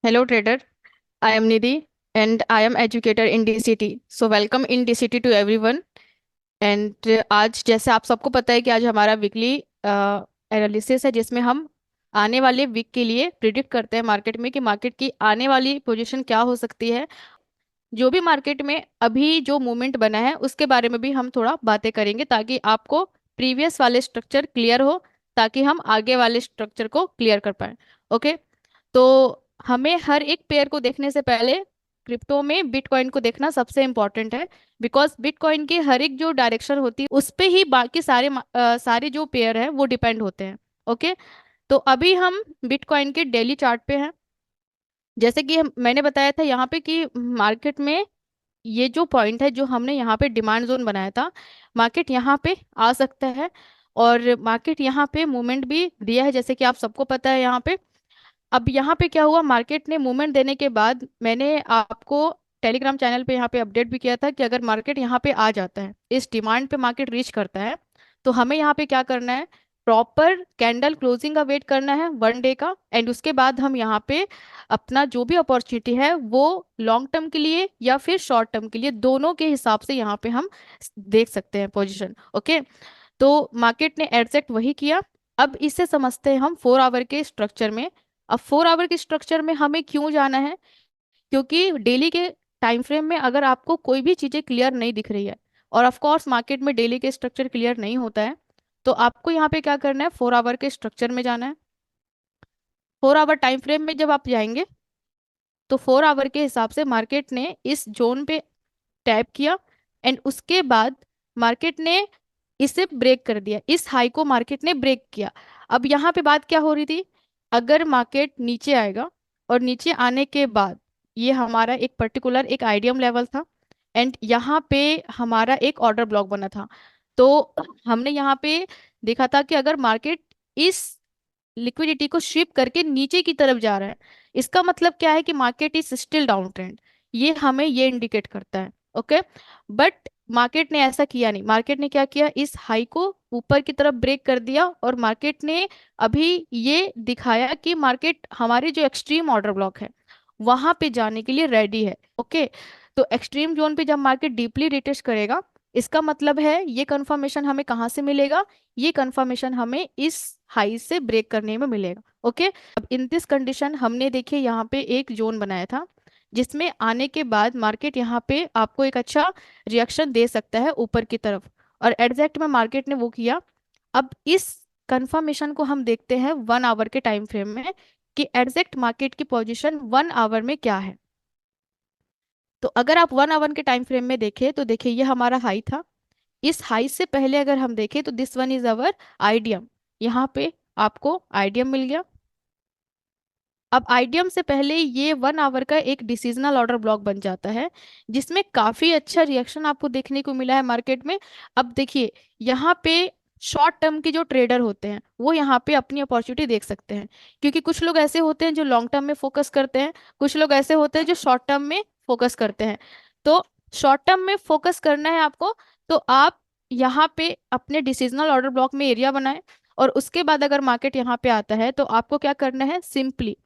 Hello trader, I am Nidhi and I am educator in DCT. So welcome in DCT to everyone. And आज जैसे आप सबको पता है कि आज हमारा वीकली एनालिसिस है जिसमें हम आने वाले वीक के लिए प्रिडिक्ट करते हैं मार्केट में कि मार्केट की आने वाली पोजीशन क्या हो सकती है। जो भी मार्केट में अभी जो मूवमेंट बना है उसके बारे में भी हम थोड़ा बातें करेंगे ताकि आपको प्रीवियस वाले स्ट्रक्चर क्लियर हो, ताकि हम आगे वाले स्ट्रक्चर को क्लियर कर पाए। ओके, तो हमें हर एक पेयर को देखने से पहले क्रिप्टो में बिटकॉइन को देखना सबसे इम्पोर्टेंट है। बिकॉज बिटकॉइन की हर एक जो डायरेक्शन होती है उस पे ही बाकी सारे जो पेयर है वो डिपेंड होते हैं। ओके, तो अभी हम बिटकॉइन के डेली चार्ट पे हैं। जैसे कि मैंने बताया था यहाँ पे कि मार्केट में ये जो पॉइंट है जो हमने यहाँ पे डिमांड जोन बनाया था, मार्केट यहाँ पे आ सकता है। और मार्केट यहाँ पे मूवमेंट भी दिया है जैसे कि आप सबको पता है यहाँ पे। अब यहाँ पे क्या हुआ, मार्केट ने मूवमेंट देने के बाद मैंने आपको टेलीग्राम चैनल पे यहाँ पे अपडेट भी किया था कि अगर मार्केट यहाँ पे आ जाता है, इस डिमांड पे मार्केट रीच करता है, तो हमें यहाँ पे क्या करना है, प्रॉपर कैंडल क्लोजिंग का वेट करना है 1 डे का। एंड उसके बाद हम यहाँ पे अपना जो भी अपॉर्चुनिटी है वो लॉन्ग टर्म के लिए या फिर शॉर्ट टर्म के लिए दोनों के हिसाब से यहाँ पे हम देख सकते हैं पोजिशन। ओके, तो मार्केट ने एग्जैक्ट वही किया। अब इसे समझते हैं हम 4 आवर के स्ट्रक्चर में। अब 4 आवर के स्ट्रक्चर में हमें क्यों जाना है, क्योंकि डेली के टाइम फ्रेम में अगर आपको कोई भी चीज़ें क्लियर नहीं दिख रही है, और ऑफ कोर्स मार्केट में डेली के स्ट्रक्चर क्लियर नहीं होता है, तो आपको यहाँ पे क्या करना है, 4 आवर के स्ट्रक्चर में जाना है। 4 आवर टाइम फ्रेम में जब आप जाएंगे तो 4 आवर के हिसाब से मार्केट ने इस जोन पे टैप किया। एंड उसके बाद मार्केट ने इसे ब्रेक कर दिया, इस हाई को मार्केट ने ब्रेक किया। अब यहाँ पे बात क्या हो रही थी, अगर मार्केट नीचे आएगा और नीचे आने के बाद ये हमारा एक पर्टिकुलर एक आइडियम लेवल था, एंड यहाँ पे हमारा एक ऑर्डर ब्लॉक बना था। तो हमने यहाँ पे देखा था कि अगर मार्केट इस लिक्विडिटी को शिफ्ट करके नीचे की तरफ जा रहा है, इसका मतलब क्या है कि market is still down trend. ये हमें ये इंडिकेट करता है। ओके, बट मार्केट ने ऐसा किया नहीं। मार्केट ने क्या किया, इस हाई को ऊपर की तरफ ब्रेक कर दिया और मार्केट ने अभी ये दिखाया कि मार्केट हमारे जो एक्सट्रीम ऑर्डर ब्लॉक है वहां पे जाने के लिए रेडी है। ओके, तो एक्सट्रीम जोन पे जब मार्केट डीपली रिटेस्ट करेगा, इसका मतलब है ये कंफर्मेशन हमें कहाँ से मिलेगा, ये कंफर्मेशन हमें इस हाई से ब्रेक करने में मिलेगा। ओके, अब इन दिस कंडीशन हमने देखिए यहाँ पे एक जोन बनाया था जिसमें आने के बाद मार्केट यहाँ पे आपको एक अच्छा रिएक्शन दे सकता है ऊपर की तरफ, और एग्जैक्ट में मार्केट ने वो किया। अब इस कंफर्मेशन को हम देखते हैं 1 आवर के टाइम फ्रेम में कि एग्जैक्ट मार्केट की पोजीशन 1 आवर में क्या है। तो अगर आप 1 आवर के टाइम फ्रेम में देखें तो देखिए ये हमारा हाई था। इस हाई से पहले अगर हम देखें तो this one is our idiom. यहाँ पे आपको आइडियम मिल गया। अब आइडियम से पहले ये 1 आवर का एक डिसीजनल ऑर्डर ब्लॉक बन जाता है जिसमें काफी अच्छा रिएक्शन आपको देखने को मिला है मार्केट में। अब देखिए यहाँ पे शॉर्ट टर्म के जो ट्रेडर होते हैं वो यहाँ पे अपनी अपॉर्चुनिटी देख सकते हैं, क्योंकि कुछ लोग ऐसे होते हैं जो लॉन्ग टर्म में फोकस करते हैं, कुछ लोग ऐसे होते हैं जो शॉर्ट टर्म में फोकस करते हैं। तो शॉर्ट टर्म में फोकस करना है आपको, तो आप यहाँ पे अपने डिसीजनल ऑर्डर ब्लॉक में एरिया बनाएं। और उसके बाद अगर मार्केट यहाँ पे आता है तो आपको क्या करना है, सिंपली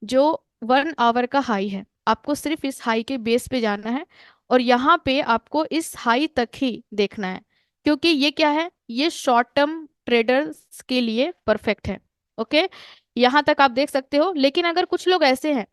जो 1 आवर का हाई है आपको सिर्फ इस हाई के बेस पे जाना है, और यहाँ पे आपको इस हाई तक ही देखना है, क्योंकि ये क्या है, ये शॉर्ट टर्म ट्रेडर्स के लिए परफेक्ट है। ओके, यहाँ तक आप देख सकते हो। लेकिन अगर कुछ लोग ऐसे हैं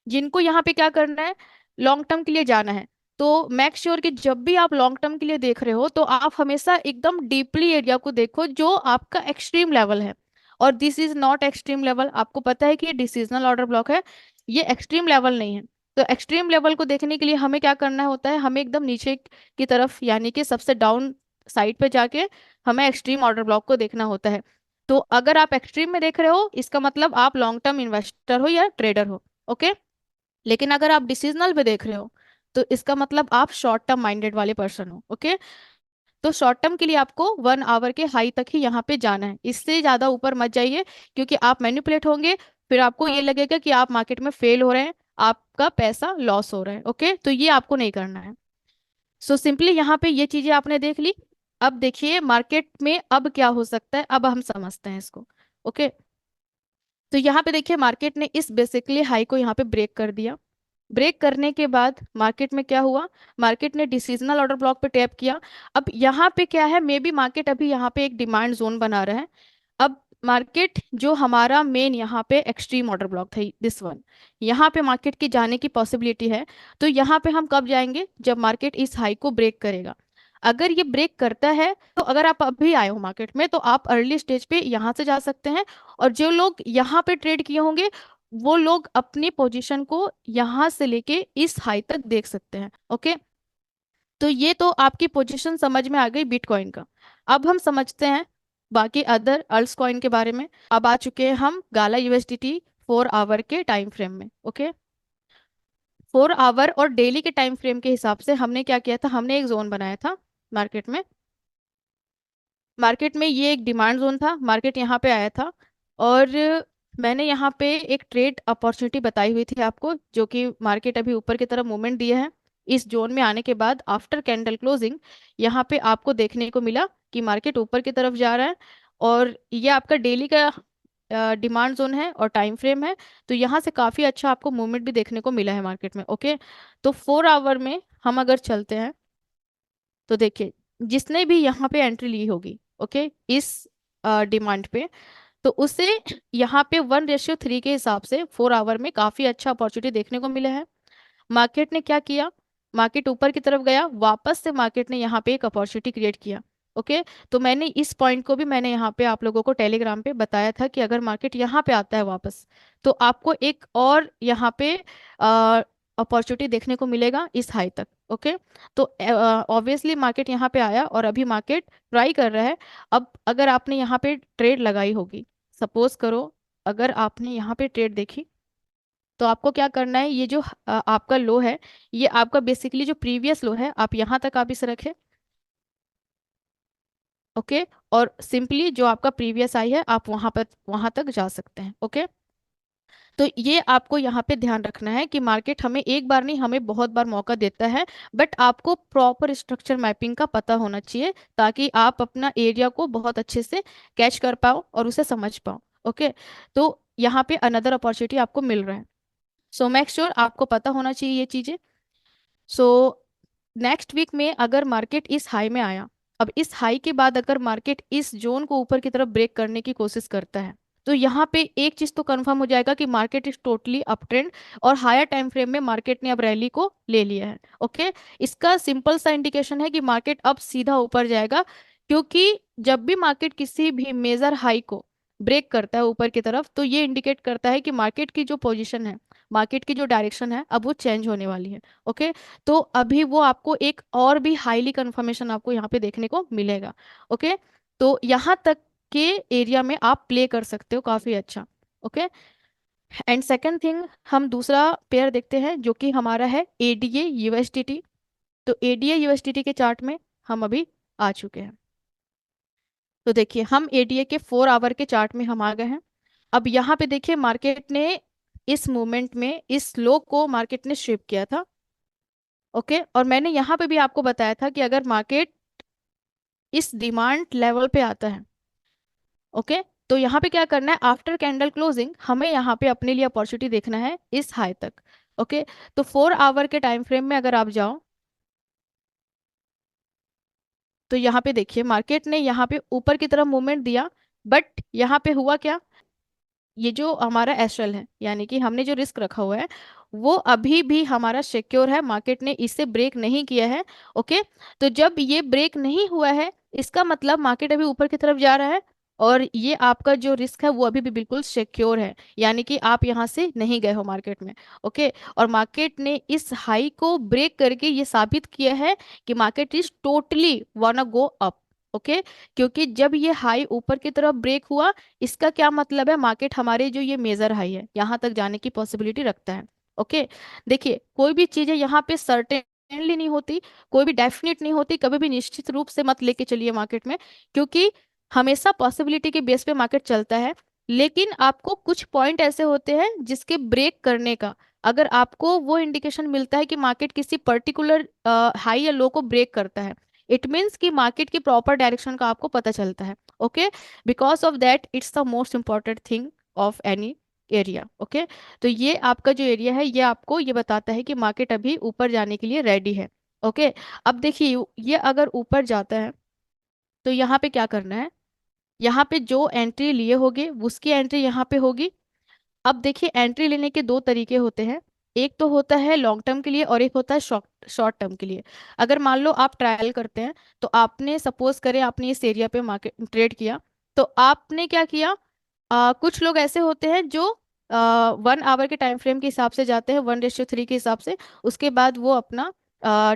जिनको यहाँ पे क्या करना है, लॉन्ग टर्म के लिए जाना है, तो मेक श्योर कि जब भी आप लॉन्ग टर्म के लिए देख रहे हो तो आप हमेशा एकदम डीपली एरिया को देखो जो आपका एक्सट्रीम लेवल है। और this is not extreme level, आपको पता है कि ये डिसीजनल ऑर्डर ब्लॉक है, ये एक्सट्रीम लेवल नहीं है। तो एक्सट्रीम लेवल को देखने के लिए हमें क्या करना होता है, हमें एकदम नीचे की तरफ यानी कि सबसे डाउन साइड पे जाके हमें एक्सट्रीम ऑर्डर ब्लॉक को देखना होता है। तो अगर आप एक्सट्रीम में देख रहे हो इसका मतलब आप लॉन्ग टर्म इन्वेस्टर हो या ट्रेडर हो। ओके, लेकिन अगर आप डिसीजनल पे देख रहे हो तो इसका मतलब आप शॉर्ट टर्म माइंडेड वाले पर्सन हो। ओके, तो शॉर्ट टर्म के लिए आपको 1 आवर के हाई तक ही यहाँ पे जाना है, इससे ज्यादा ऊपर मत जाइए, क्योंकि आप मैनिपुलेट होंगे। फिर आपको ये लगेगा कि आप मार्केट में फेल हो रहे हैं, आपका पैसा लॉस हो रहा है। ओके, तो ये आपको नहीं करना है। सो सिंपली यहाँ पे ये चीजें आपने देख ली। अब देखिए मार्केट में अब क्या हो सकता है, अब हम समझते हैं इसको। ओके, तो यहाँ पे देखिए मार्केट ने इस बेसिकली हाई को यहाँ पे ब्रेक कर दिया। ब्रेक करने के बाद मार्केट में क्या हुआ, मार्केट ने डिसीजनल ऑर्डर ब्लॉक पे टैप किया। अब यहाँ पे क्या है, मे बी मार्केट अभी यहाँ पे एक डिमांड जोन बना रहा है। अब मार्केट जो हमारा मेन यहाँ पे एक्सट्रीम ऑर्डर ब्लॉक था दिस वन, यहाँ पे मार्केट की जाने की पॉसिबिलिटी है। तो यहाँ पे हम कब जाएंगे, जब मार्केट इस हाई को ब्रेक करेगा। अगर ये ब्रेक करता है तो अगर आप अभी आए हो मार्केट में तो आप अर्ली स्टेज पे यहाँ से जा सकते हैं। और जो लोग यहाँ पे ट्रेड किए होंगे वो लोग अपनी पोजीशन को यहाँ से लेके इस हाई तक देख सकते हैं। ओके, तो ये तो आपकी पोजीशन समझ में आ गई बिटकॉइन का। अब हम समझते हैं बाकी अदर अल्ट्स कॉइन के बारे में। अब आ चुके हैं हम गाला यूएसडीटी 4 आवर के टाइम फ्रेम में। ओके, 4 आवर और डेली के टाइम फ्रेम के हिसाब से हमने क्या किया था, हमने एक जोन बनाया था मार्केट में। मार्केट में ये एक डिमांड जोन था, मार्केट यहाँ पे आया था। और मैंने यहाँ पे एक ट्रेड अपॉर्चुनिटी बताई हुई थी आपको, जो कि मार्केट अभी ऊपर की तरफ मूवमेंट दिए है। इस जोन में आने के बाद आफ्टर कैंडल क्लोजिंग यहाँ पे आपको देखने को मिला कि मार्केट ऊपर की तरफ जा रहा है। और ये आपका डेली का डिमांड जोन है और टाइम फ्रेम है। तो यहाँ से काफ़ी अच्छा आपको मूवमेंट भी देखने को मिला है मार्केट में। ओके, तो 4 आवर में हम अगर चलते हैं तो देखिए जिसने भी यहाँ पे एंट्री ली होगी, ओके, इस डिमांड पे, तो उसे यहाँ पे 1:3 के हिसाब से 4 आवर में काफी अच्छा अपॉर्चुनिटी देखने को मिला है। मार्केट ने क्या किया, मार्केट ऊपर की तरफ गया, वापस से मार्केट ने यहाँ पे एक अपॉर्चुनिटी क्रिएट किया। ओके, तो मैंने इस पॉइंट को भी मैंने यहाँ पे आप लोगों को टेलीग्राम पे बताया था कि अगर मार्केट यहाँ पे आता है वापस, तो आपको एक और यहाँ पे अपॉर्चुनिटी देखने को मिलेगा इस हाई तक। ओके, तो ऑब्वियसली मार्केट यहाँ पे आया और अभी मार्केट ट्राई कर रहा है। अब अगर आपने यहाँ पे ट्रेड लगाई होगी, सपोज करो अगर आपने यहाँ पे ट्रेड देखी, तो आपको क्या करना है, ये जो आपका लो है, ये आपका बेसिकली जो प्रीवियस लो है, आप यहाँ तक आप इसे रखें। ओके, और सिंपली जो आपका प्रीवियस आई है आप वहां पर वहां तक जा सकते हैं। ओके, तो ये आपको यहाँ पे ध्यान रखना है कि मार्केट हमें एक बार नहीं, हमें बहुत बार मौका देता है। बट आपको प्रॉपर स्ट्रक्चर मैपिंग का पता होना चाहिए ताकि आप अपना एरिया को बहुत अच्छे से कैच कर पाओ और उसे समझ पाओ। ओके, तो यहाँ पे अनदर अपॉर्चुनिटी आपको मिल रहा है। सो मेक श्योर आपको पता होना चाहिए ये चीज़ें। सो नेक्स्ट वीक में अगर मार्केट इस हाई में आया, अब इस हाई के बाद अगर मार्केट इस जोन को ऊपर की तरफ ब्रेक करने की कोशिश करता है, तो यहाँ पे एक चीज तो कंफर्म हो जाएगा कि market is totally up trend और हायर टाइम फ्रेम में मार्केट ने अब रैली को ले लिया है। ओके, इसका सिंपल सा इंडिकेशन है कि मार्केट अब सीधा ऊपर जाएगा, क्योंकि जब भी मार्केट किसी भी मेजर हाई को ब्रेक करता है ऊपर की तरफ, तो ये इंडिकेट करता है कि मार्केट की जो पोजीशन है, मार्केट की जो डायरेक्शन है, अब वो चेंज होने वाली है। ओके, तो अभी वो आपको एक और भी हाईली कंफर्मेशन आपको यहाँ पे देखने को मिलेगा। ओके, तो यहाँ तक के एरिया में आप प्ले कर सकते हो काफी अच्छा। ओके, एंड सेकंड थिंग, हम दूसरा पेयर देखते हैं जो कि हमारा है एडीए यूएसडीटी। तो एडीए यूएसडीटी के चार्ट में हम अभी आ चुके हैं। तो देखिए हम एडीए के 4 आवर के चार्ट में हम आ गए हैं। अब यहाँ पे देखिए मार्केट ने इस मूवमेंट में इस लो को मार्केट ने स्ट्रिप किया था। ओके, और मैंने यहाँ पे भी आपको बताया था कि अगर मार्केट इस डिमांड लेवल पे आता है, ओके, तो यहाँ पे क्या करना है, आफ्टर कैंडल क्लोजिंग हमें यहाँ पे अपने लिए अपॉर्चुनिटी देखना है इस हाई तक। ओके, तो 4 आवर के टाइम फ्रेम में अगर आप जाओ तो यहाँ पे देखिए मार्केट ने यहाँ पे ऊपर की तरफ मूवमेंट दिया। बट यहाँ पे हुआ क्या, ये जो हमारा एसएल है, यानी कि हमने जो रिस्क रखा हुआ है, वो अभी भी हमारा सिक्योर है, मार्केट ने इसे ब्रेक नहीं किया है। ओके, तो जब ये ब्रेक नहीं हुआ है, इसका मतलब मार्केट अभी ऊपर की तरफ जा रहा है और ये आपका जो रिस्क है वो अभी भी बिल्कुल सिक्योर है, यानी कि आप यहाँ से नहीं गए हो मार्केट में। ओके, और मार्केट ने इस हाई को ब्रेक करके ये साबित किया है कि मार्केट इज टोटली वाना गो अप। ओके, क्योंकि जब ये हाई ऊपर की तरफ ब्रेक हुआ, इसका क्या मतलब है, मार्केट हमारे जो ये मेजर हाई है यहाँ तक जाने की पॉसिबिलिटी रखता है। ओके, देखिए कोई भी चीजें यहाँ पे सर्टेनली नहीं होती, कोई भी डेफिनेट नहीं होती, कभी भी निश्चित रूप से मत लेके चलिए मार्केट में, क्योंकि हमेशा पॉसिबिलिटी के बेस पे मार्केट चलता है। लेकिन आपको कुछ पॉइंट ऐसे होते हैं जिसके ब्रेक करने का, अगर आपको वो इंडिकेशन मिलता है कि मार्केट किसी पर्टिकुलर हाई या लो को ब्रेक करता है, इट मीन्स कि मार्केट की प्रॉपर डायरेक्शन का आपको पता चलता है। Okay, because of that it's the most important thing. Of any area. Okay, तो ये आपका जो एरिया है ये आपको ये बताता है कि मार्केट अभी ऊपर जाने के लिए रेडी है। ओके, अब देखिए ये अगर ऊपर जाता है तो यहाँ पे क्या करना है, यहाँ पे जो एंट्री लिए होगे उसकी एंट्री यहाँ पे होगी। अब देखिए एंट्री लेने के दो तरीके होते हैं, एक तो होता है लॉन्ग टर्म के लिए और एक होता है शॉर्ट शॉर्ट टर्म के लिए। अगर मान लो आप ट्रायल करते हैं, तो आपने सपोज करें आपने इस एरिया पे मार्केट ट्रेड किया, तो आपने क्या किया, कुछ लोग ऐसे होते हैं जो 1 आवर के टाइम फ्रेम के हिसाब से जाते हैं, 1:3 के हिसाब से, उसके बाद वो अपना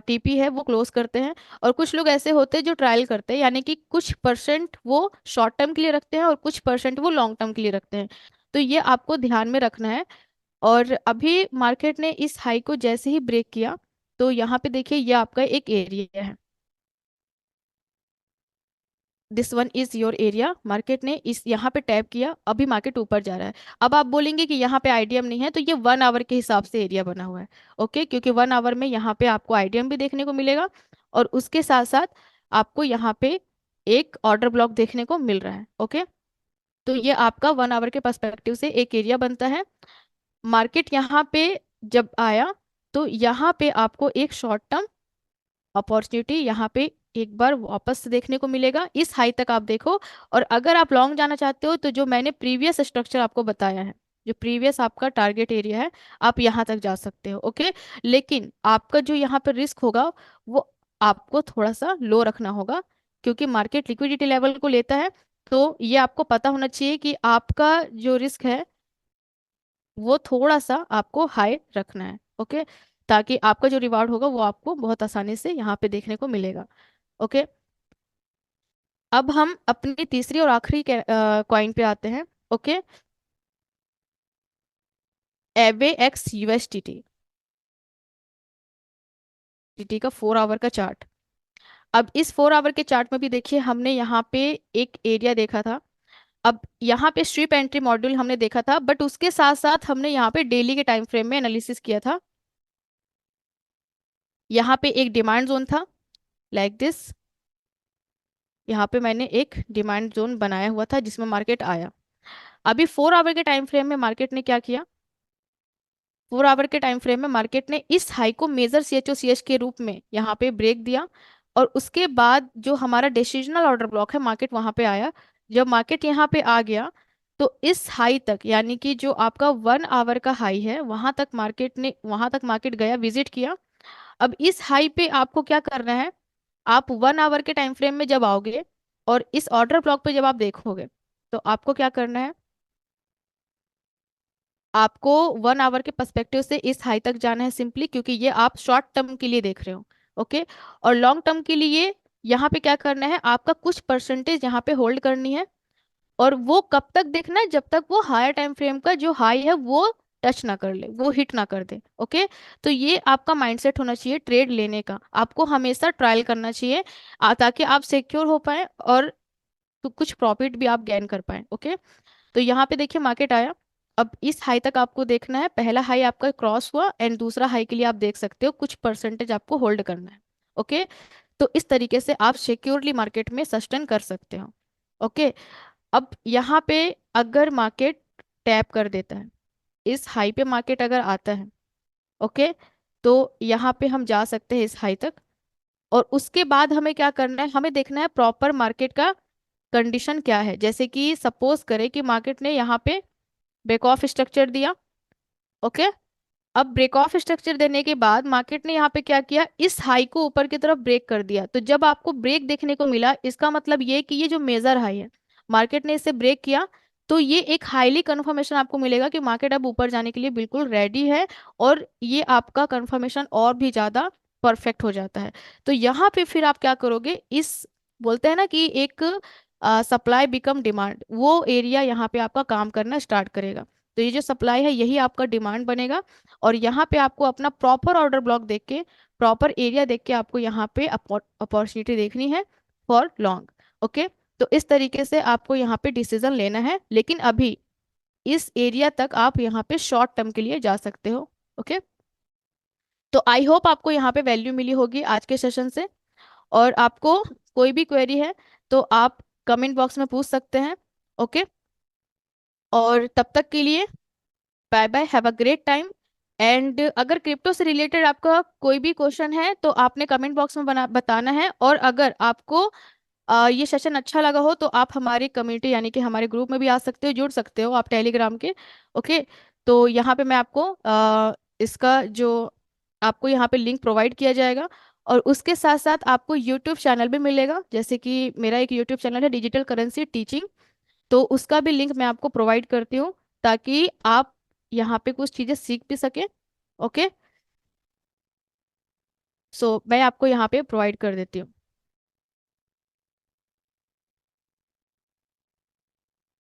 टीपी है वो क्लोज करते हैं। और कुछ लोग ऐसे होते हैं जो ट्रायल करते हैं, यानी कि कुछ परसेंट वो शॉर्ट टर्म के लिए रखते हैं और कुछ परसेंट वो लॉन्ग टर्म के लिए रखते हैं। तो ये आपको ध्यान में रखना है। और अभी मार्केट ने इस हाई को जैसे ही ब्रेक किया, तो यहाँ पे देखिए ये आपका एक एरिया है, this one is your area. Market ने इस यहाँ पे टैप किया, अभी मार्केट ऊपर जा रहा है। अब आप बोलेंगे कि यहाँ पे आईडीएम नहीं है, तो ये 1 आवर के हिसाब से एरिया बना हुआ है। ओके, क्योंकि 1 आवर में यहाँ पे आपको आईडीएम भी देखने को मिलेगा और उसके साथ साथ आपको यहाँ पे एक ऑर्डर ब्लॉक देखने को मिल रहा है। ओके, तो ये आपका 1 आवर के पर्सपेक्टिव से एक एरिया बनता है। मार्केट यहाँ पे जब आया, तो यहाँ पे आपको एक शॉर्ट टर्म अपॉर्चुनिटी यहाँ पे एक बार वापस से देखने को मिलेगा, इस हाई तक आप देखो। और अगर आप लॉन्ग जाना चाहते हो, तो जो मैंने प्रीवियस स्ट्रक्चर आपको बताया है, जो प्रीवियस आपका टारगेट एरिया है, आप यहाँ तक जा सकते हो। ओके, लेकिन आपका जो यहाँ पे रिस्क होगा वो आपको थोड़ा सा लो रखना होगा, क्योंकि मार्केट लिक्विडिटी लेवल को लेता है। तो ये आपको पता होना चाहिए कि आपका जो रिस्क है वो थोड़ा सा आपको हाई रखना है। ओके, ताकि आपका जो रिवार्ड होगा वो आपको बहुत आसानी से यहाँ पे देखने को मिलेगा। ओके, अब हम अपनी तीसरी और आखिरी कॉइन पे आते हैं। ओके, एवे एक्स यूएसटीटी, टीटी का 4 आवर का चार्ट। अब इस 4 आवर के चार्ट में भी देखिए हमने यहाँ पे एक एरिया देखा था। अब यहाँ पे स्ट्रिप एंट्री मॉड्यूल हमने देखा था, बट उसके साथ साथ हमने यहाँ पे डेली के टाइम फ्रेम में एनालिसिस किया था। यहाँ पे एक डिमांड जोन था, लाइक दिस। यहाँ पे मैंने एक डिमांड जोन बनाया हुआ था जिसमें मार्केट आया। अभी 4 आवर के टाइम फ्रेम में मार्केट ने क्या किया, 4 आवर के टाइम फ्रेम में मार्केट ने इस हाई को मेजर CHOCH के रूप में यहाँ पे ब्रेक दिया। और उसके बाद जो हमारा डिसीजनल ऑर्डर ब्लॉक है, मार्केट वहां पे आया। जब मार्केट यहाँ पे आ गया, तो इस हाई तक, यानी कि जो आपका 1 आवर का हाई है, वहां तक मार्केट गया, विजिट किया। अब इस हाई पे आपको क्या करना है, आप 1 आवर के टाइम फ्रेम में जब आओगे और इस ऑर्डर ब्लॉक पे जब आप देखोगे, तो आपको क्या करना है, आपको 1 आवर के पर्सपेक्टिव से इस हाई तक जाना है सिंपली, क्योंकि ये आप शॉर्ट टर्म के लिए देख रहे हो। ओके, और लॉन्ग टर्म के लिए यहाँ पे क्या करना है, आपका कुछ परसेंटेज यहाँ पे होल्ड करनी है। और वो कब तक देखना है, जब तक वो हायर टाइम फ्रेम का जो हाई है वो टच ना कर ले, वो हिट ना कर दे। ओके, तो ये आपका माइंडसेट होना चाहिए ट्रेड लेने का, आपको हमेशा ट्रायल करना चाहिए, ताकि आप सिक्योर हो पाए और तो कुछ प्रॉफिट भी आप गेन कर पाए। ओके, तो यहाँ पे देखिए मार्केट आया। अब इस हाई तक आपको देखना है, पहला हाई आपका क्रॉस हुआ एंड दूसरा हाई के लिए आप देख सकते हो कुछ परसेंटेज आपको होल्ड करना है। ओके, तो इस तरीके से आप सिक्योरली मार्केट में सस्टेन कर सकते हो। ओके, अब यहाँ पे अगर मार्केट टैप कर देता है, इस हाई पे मार्केट अगर आता है, ओके, तो यहाँ पे हम जा सकते हैं इस हाई तक। और उसके बाद हमें क्या करना है, हमें देखना है प्रॉपर मार्केट का कंडीशन क्या है। जैसे कि सपोज करें कि मार्केट ने यहाँ पे ब्रेक ऑफ स्ट्रक्चर दिया। ओके, अब ब्रेक ऑफ स्ट्रक्चर देने के बाद मार्केट ने यहाँ पे क्या किया, इस हाई को ऊपर की तरफ ब्रेक कर दिया। तो जब आपको ब्रेक देखने को मिला, इसका मतलब ये कि ये जो मेजर हाई है, मार्केट ने इसे ब्रेक किया, तो ये एक हाईली कंफर्मेशन आपको मिलेगा कि मार्केट अब ऊपर जाने के लिए बिल्कुल रेडी है। और ये आपका कंफर्मेशन और भी ज्यादा परफेक्ट हो जाता है। तो यहाँ पे फिर आप क्या करोगे, इस बोलते हैं ना कि एक सप्लाई बिकम डिमांड, वो एरिया यहाँ पे आपका काम करना स्टार्ट करेगा। तो ये जो सप्लाई है यही आपका डिमांड बनेगा। और यहाँ पे आपको अपना प्रॉपर ऑर्डर ब्लॉक देख के, प्रॉपर एरिया देख के आपको यहाँ पे अपॉर्चुनिटी देखनी है फॉर लॉन्ग। ओके, तो इस तरीके से आपको यहाँ पे डिसीजन लेना है, लेकिन अभी इस एरिया तक आप यहाँ पे शॉर्ट टर्म के लिए जा सकते हो। ओके, तो आई होप आपको यहाँ पे वैल्यू मिली होगी आज के सेशन से। और आपको कोई भी क्वेरी है तो आप कमेंट बॉक्स में पूछ सकते हैं। ओके। और तब तक के लिए bye bye, have a great time. And अगर क्रिप्टो से रिलेटेड आपका कोई भी क्वेश्चन है तो आपने कमेंट बॉक्स में बताना है। और अगर आपको ये सेशन अच्छा लगा हो तो आप हमारी कम्युनिटी यानी कि हमारे ग्रुप में भी आ सकते हो, जुड़ सकते हो आप टेलीग्राम के। ओके। तो यहाँ पे मैं आपको इसका जो आपको यहाँ पे लिंक प्रोवाइड किया जाएगा। और उसके साथ साथ आपको यूट्यूब चैनल भी मिलेगा, जैसे कि मेरा एक यूट्यूब चैनल है डिजिटल करेंसी टीचिंग, तो उसका भी लिंक मैं आपको प्रोवाइड करती हूँ, ताकि आप यहाँ पे कुछ चीज़ें सीख भी सकें। ओके। सो मैं आपको यहाँ पे प्रोवाइड कर देती हूँ।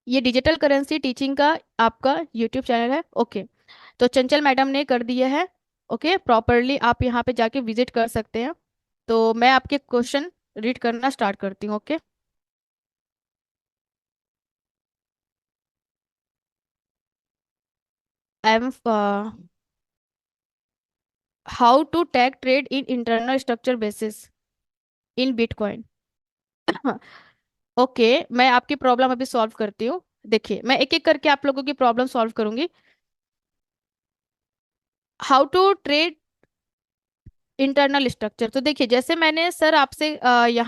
ये डिजिटल करेंसी टीचिंग का आपका यूट्यूब चैनल है। ओके। तो चंचल मैडम ने कर दिया है। ओके, प्रॉपरली आप यहाँ पे जाके विजिट कर सकते हैं। तो मैं आपके क्वेश्चन रीड करना स्टार्ट करती हूँ। Okay. I am how to tag trade in internal structure basis in bitcoin. Okay, मैं आपकी प्रॉब्लम अभी सॉल्व करती हूँ। देखिए, मैं एक एक करके आप लोगों की प्रॉब्लम सॉल्व करूंगी। How to trade internal structure, तो देखिए जैसे मैंने सर आपसे यहाँ